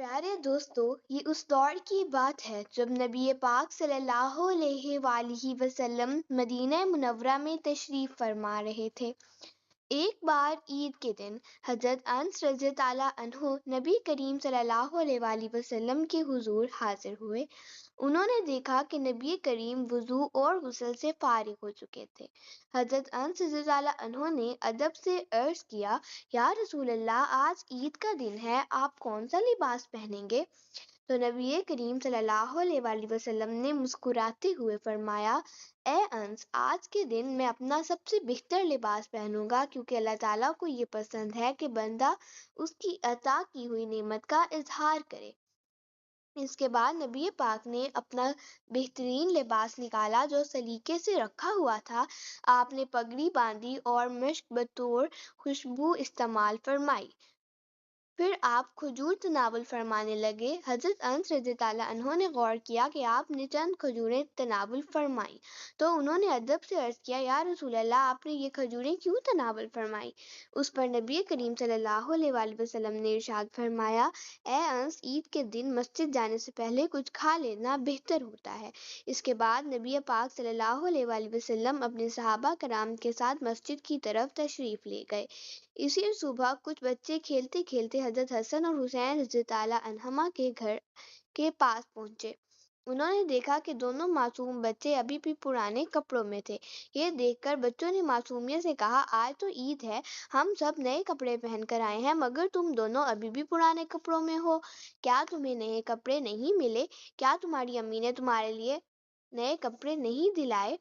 پیارے دوستو، یہ اس دور کی بات ہے جب نبی پاک صلی اللہ علیہ وآلہ وسلم مدینہ منورہ میں تشریف فرما رہے تھے۔ ایک بار عید کے دن حضرت انس رضی تعالیٰ عنہ نبی کریم صلی اللہ علیہ وآلہ وسلم کے حضور حاضر ہوئے۔ انہوں نے دیکھا کہ نبی کریم وضو اور غسل سے فارغ ہو چکے تھے۔ حضرت انس رضی تعالیٰ عنہ نے ادب سے عرض کیا، یا رسول اللہ، آج عید کا دن ہے، آپ کون سا لباس پہنیں گے؟ تو نبی کریم صلی اللہ علیہ وآلہ وسلم نے مسکراتے ہوئے فرمایا، اے انس، آج کے دن میں اپنا سب سے بہتر لباس پہنوں گا، کیونکہ اللہ تعالیٰ کو یہ پسند ہے کہ بندہ اس کی عطا کی ہوئی نعمت کا اظہار کرے۔ اس کے بعد نبی پاک نے اپنا بہترین لباس نکالا جو سلیقے سے رکھا ہوا تھا۔ آپ نے پگڑی باندھی اور مشک بطور خوشبو استعمال فرمائی۔ پھر آپ کھجور تناول فرمانے لگے۔ حضرت انس رضی اللہ عنہ نے غور کیا کہ آپ نے چند کھجوریں تناول فرمائیں، تو انہوں نے ادب سے عرض کیا، یا رسول اللہ، آپ نے یہ کھجوریں کیوں تناول فرمائیں؟ اس پر نبی کریم صلی اللہ علیہ وآلہ وسلم نے ارشاد فرمایا، اے انس، عید کے دن مسجد جانے سے پہلے کچھ کھا لینا بہتر ہوتا ہے۔ اس کے بعد نبی پاک صلی اللہ علیہ وآلہ وسلم اپنے صحابہ کرام کے ساتھ مسجد کی طرف تشریف لے گئے۔ اسی صبح کچھ بچے کھیلتے کھیلتے حضرت حسن اور حسین رضی اللہ عنہما کے گھر کے پاس پہنچے۔ انہوں نے دیکھا کہ دونوں معصوم بچے ابھی بھی پرانے کپڑوں میں تھے۔ یہ دیکھ کر بچوں نے معصومیت سے کہا، آج تو عید ہے، ہم سب نئے کپڑے پہن کر آئے ہیں، مگر تم دونوں ابھی بھی پرانے کپڑوں میں ہو۔ کیا تمہیں نئے کپڑے نہیں ملے؟ کیا تمہاری امی نے تمہارے لیے نئے کپڑے نہیں دلائے؟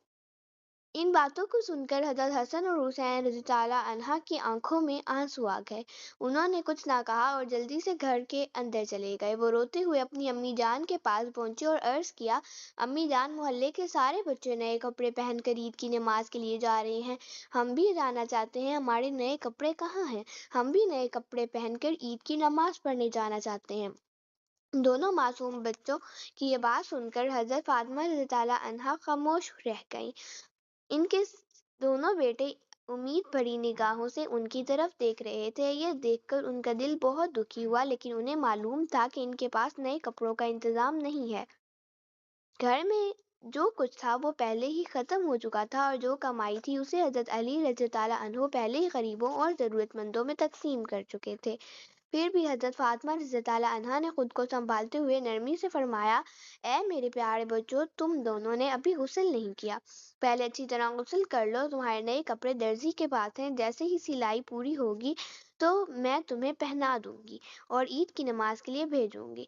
ان باتوں کو سن کر حضرت حسن اور حسین رضی اللہ عنہ کی آنکھوں میں آنسو آ گئے۔ انہوں نے کچھ نہ کہا اور جلدی سے گھر کے اندر چلے گئے۔ وہ روتے ہوئے اپنی امی جان کے پاس پہنچے اور عرض کیا، امی جان، محلے کے سارے بچے نئے کپڑے پہن کر عید کی نماز کے لیے جا رہے ہیں، ہم بھی جانا چاہتے ہیں، ہمارے نئے کپڑے کہاں ہیں؟ ہم بھی نئے کپڑے پہن کر عید کی نماز پڑھنے جانا چاہتے ہیں۔ دونوں معصوم بچوں کی یہ بات سن کر حضرت فاطمہ رضی اللہ عنہا خاموش رہ گئیں۔ ان کے دونوں بیٹے امید بھری نگاہوں سے ان کی طرف دیکھ رہے تھے۔ یہ دیکھ کر ان کا دل بہت دکھی ہوا، لیکن انہیں معلوم تھا کہ ان کے پاس نئے کپڑوں کا انتظام نہیں ہے۔ گھر میں جو کچھ تھا وہ پہلے ہی ختم ہو چکا تھا، اور جو کمائی تھی اسے حضرت علی رضی اللہ عنہ پہلے ہی غریبوں اور ضرورت مندوں میں تقسیم کر چکے تھے۔ پھر بھی حضرت فاطمہ رضی اللہ عنہا نے خود کو سنبھالتے ہوئے نرمی سے فرمایا، اے میرے پیارے بچوں، تم دونوں نے ابھی غسل نہیں کیا، پہلے اچھی طرح غسل کر لو۔ تمہارے نئے کپڑے درزی کے پاس ہیں، جیسے ہی سلائی پوری ہوگی تو میں تمہیں پہنا دوں گی اور عید کی نماز کے لیے بھیجوں گی۔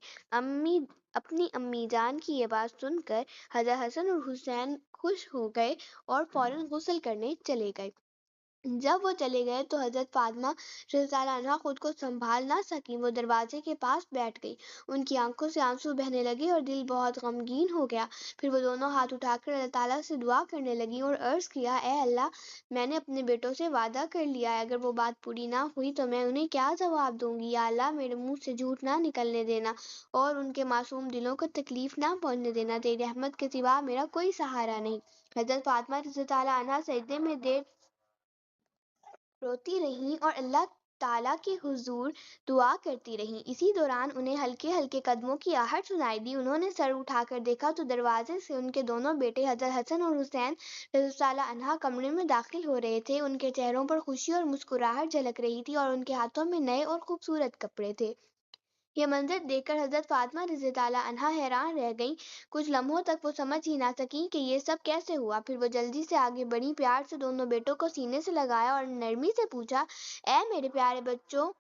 اپنی امی جان کی یہ بات سن کر حضرت حسن اور حسین خوش ہو گئے اور فوراً غسل کرنے چلے گئے۔ جب وہ چلے گئے تو حضرت فاطمہ رضی اللہ عنہا خود کو سنبھال نہ سکیں، وہ دروازے کے پاس بیٹھ گئی۔ ان کی آنکھوں سے آنسو بہنے لگے اور دل بہت غمگین ہو گیا۔ پھر وہ دونوں ہاتھ اٹھا کر اللہ تعالیٰ سے دعا کرنے لگیں اور عرض کیا، اے اللہ، میں نے اپنے بیٹوں سے وعدہ کر لیا ہے، اگر وہ بات پوری نہ ہوئی تو میں انہیں کیا جواب دوں گی؟ یا اللہ، میرے منہ سے جھوٹ نہ نکلنے دینا اور ان کے معصوم دلوں کو تکلیف نہ پہنچنے دینا، تیری رحمت کے سوا میرا کوئی سہارا نہیں۔ حضرت فاطمہ رضی اللہ عنہا سجدے میں دیر روتی رہیں اور اللہ تعالیٰ کے حضور دعا کرتی رہیں۔ اسی دوران انہیں ہلکے ہلکے قدموں کی آہٹ سنائی دی۔ انہوں نے سر اٹھا کر دیکھا تو دروازے سے ان کے دونوں بیٹے حضرت حسن اور حسین رضی اللہ عنہا کمرے میں داخل ہو رہے تھے۔ ان کے چہروں پر خوشی اور مسکراہٹ جھلک رہی تھی اور ان کے ہاتھوں میں نئے اور خوبصورت کپڑے تھے۔ یہ منظر دیکھ کر حضرت فاطمہ رضی اللہ عنہا حیران رہ گئیں۔ کچھ لمحوں تک وہ سمجھ ہی نہ سکیں کہ یہ سب کیسے ہوا۔ پھر وہ جلدی سے آگے بڑھیں، پیار سے دونوں بیٹوں کو سینے سے لگایا اور نرمی سے پوچھا، اے میرے پیارے بچوں،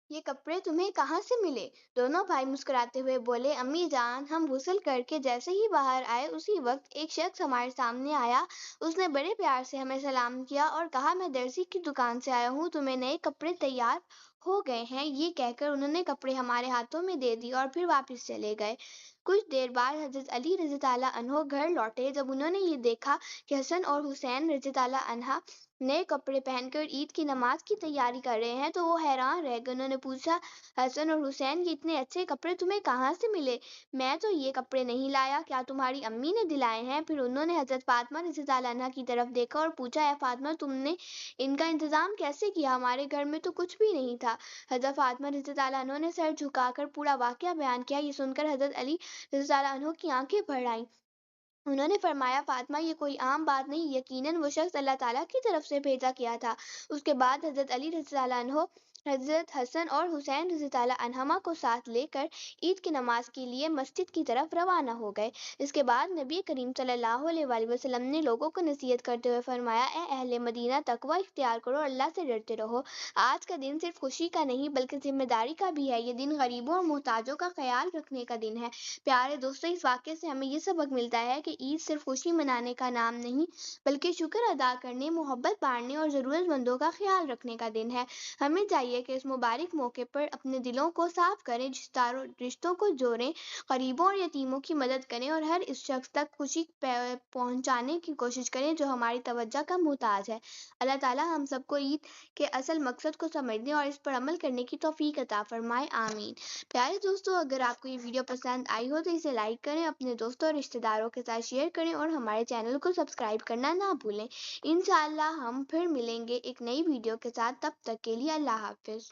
یہ کپڑے تمہیں کہاں سے ملے؟ دونوں بھائی مسکراتے ہوئے بولے، امی جان، ہم غسل کر کے جیسے ہی باہر آئے اسی وقت ایک شخص ہمارے سامنے آیا۔ اس نے بڑے پیار سے ہمیں سلام کیا اور کہا، میں درزی کی دکان سے آیا ہوں، تمہیں نئے کپڑے تیار ہو گئے ہیں۔ یہ کہہ کر انہوں نے کپڑے ہمارے ہاتھوں میں دے دی اور پھر واپس چلے گئے۔ کچھ دیر بعد حضرت علی رضی اللہ عنہ گھر لوٹے۔ جب انہوں نے یہ دیکھا کہ حسن اور حسین رضی اللہ عنہ نئے کپڑے پہن کر عید کی نماز کی تیاری کر رہے ہیں تو وہ حیران رہ گئے۔ انہوں نے پوچھا، حسن اور حسین، یہ اتنے اچھے کپڑے تمہیں کہاں سے ملے؟ میں تو یہ کپڑے نہیں لایا، کیا تمہاری امی نے دلائے ہیں؟ پھر انہوں نے حضرت فاطمہ رضی اللہ عنہا کی طرف دیکھا اور پوچھا، اے فاطمہ، تم نے ان کا انتظام کیسے کیا؟ ہمارے گھر میں تو کچھ بھی نہیں تھا۔ حضرت فاطمہ رضی اللہ عنہ نے سر جھکا کر پورا واقعہ بیان کیا۔ یہ سن کر حضرت علی رضی اللہ عنہ کی آنکھیں بھر آئیں۔ انہوں نے فرمایا، فاطمہ، یہ کوئی عام بات نہیں، یقیناً وہ شخص اللہ تعالیٰ کی طرف سے بھیجا کیا تھا۔ اس کے بعد حضرت علی رضی اللہ عنہ حضرت حسن اور حسین رضی اللہ عنہما کو ساتھ لے کر عید کی نماز کے لیے مسجد کی طرف روانہ ہو گئے۔ اس کے بعد نبی کریم صلی اللہ علیہ وآلہ وسلم نے لوگوں کو نصیحت کرتے ہوئے فرمایا، اے اہل مدینہ، تقوی اختیار کرو اور اللہ سے ڈرتے رہو۔ آج کا دن صرف خوشی کا نہیں بلکہ ذمہ داری کا بھی ہے۔ یہ دن غریبوں اور محتاجوں کا خیال رکھنے کا دن ہے۔ پیارے دوستو، اس واقعے سے ہمیں یہ سبق ملتا ہے کہ عید صرف خوشی منانے کا نام نہیں بلکہ شکر ادا کرنے، محبت بانٹنے اور ضرورت مندوں کا خیال رکھنے کا دن ہے۔ ہمیں چاہیے کہ اس مبارک موقع پر اپنے دلوں کو صاف کریں، رشتوں کو جوڑیں، غریبوں اور یتیموں کی مدد کریں اور ہر اس شخص تک خوشی پہنچانے کی کوشش کریں جو ہماری توجہ کا محتاج ہے۔ اللہ تعالیٰ ہم سب کو عید کے اصل مقصد کو سمجھنے اور اس پر عمل کرنے کی توفیق عطا فرمائے، آمین۔ پیارے دوستو، اگر آپ کو یہ ویڈیو پسند آئی ہو تو اسے لائک کریں، اپنے دوستوں اور رشتہ داروں کے ساتھ شیئر کریں اور ہمارے چینل کو سبسکرائب کرنا نہ بھولیں۔ انشاءاللہ ہم پھر ملیں گے ایک نئی ویڈیو کے ساتھ، تب تک کے لیے اللہ حافظ۔